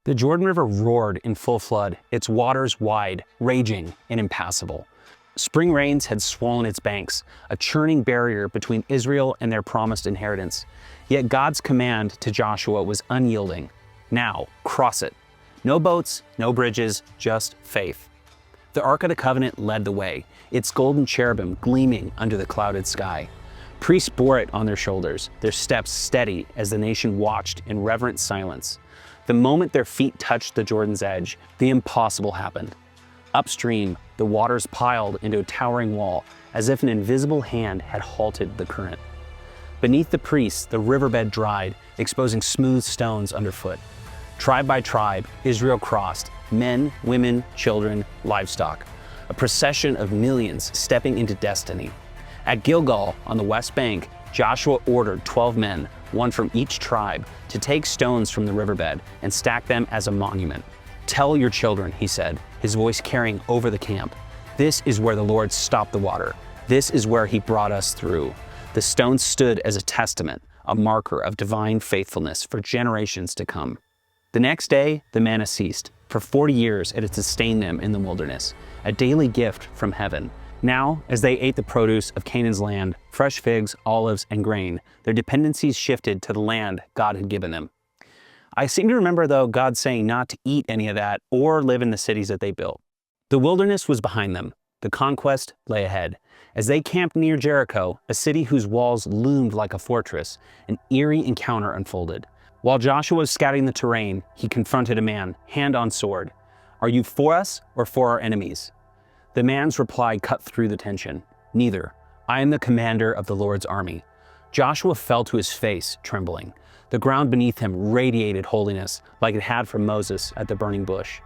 The Jordan River roared in full flood, its waters wide, raging, and impassable. Spring rains had swollen its banks, a churning barrier between Israel and their promised inheritance. Yet God's command to Joshua was unyielding. Now, cross it. No boats, no bridges, just faith. The Ark of the Covenant led the way, its golden cherubim gleaming under the clouded sky. Priests bore it on their shoulders, their steps steady as the nation watched in reverent silence. The moment their feet touched the Jordan's edge, the impossible happened. Upstream, the waters piled into a towering wall, as if an invisible hand had halted the current. Beneath the priests, the riverbed dried, exposing smooth stones underfoot. Tribe by tribe, Israel crossed, men, women, children, livestock. A procession of millions stepping into destiny. At Gilgal, on the west bank, Joshua ordered 12 men, one from each tribe, to take stones from the riverbed and stack them as a monument. "Tell your children," he said, his voice carrying over the camp. "This is where the Lord stopped the water. This is where he brought us through." The stones stood as a testament, a marker of divine faithfulness for generations to come. The next day, the manna ceased. For 40 years, it had sustained them in the wilderness, a daily gift from heaven. Now, as they ate the produce of Canaan's land, fresh figs, olives, and grain, their dependencies shifted to the land God had given them. I seem to remember, though, God saying not to eat any of that or live in the cities that they built. The wilderness was behind them. The conquest lay ahead. As they camped near Jericho, a city whose walls loomed like a fortress, an eerie encounter unfolded. While Joshua was scouting the terrain, he confronted a man, hand on sword. "Are you for us or for our enemies?" The man's reply cut through the tension. "Neither. I am the commander of the Lord's army." Joshua fell to his face, trembling. The ground beneath him radiated holiness, like it had from Moses at the burning bush.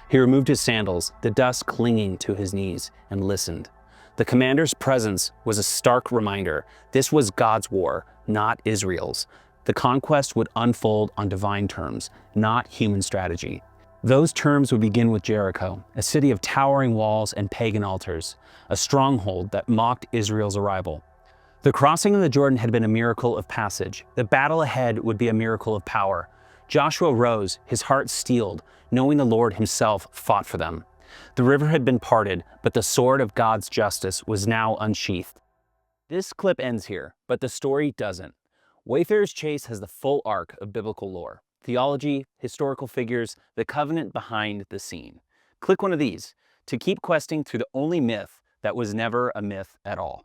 He removed his sandals, the dust clinging to his knees, and listened. The commander's presence was a stark reminder. This was God's war, not Israel's. The conquest would unfold on divine terms, not human strategy. Those terms would begin with Jericho, a city of towering walls and pagan altars, a stronghold that mocked Israel's arrival. The crossing of the Jordan had been a miracle of passage. The battle ahead would be a miracle of power. Joshua rose, his heart steeled, knowing the Lord himself fought for them. The river had been parted, but the sword of God's justice was now unsheathed. This clip ends here, but the story doesn't. Wayfarers Chase has the full arc of biblical lore. Theology, historical figures, the covenant behind the scene. Click one of these to keep questing through the only myth that was never a myth at all.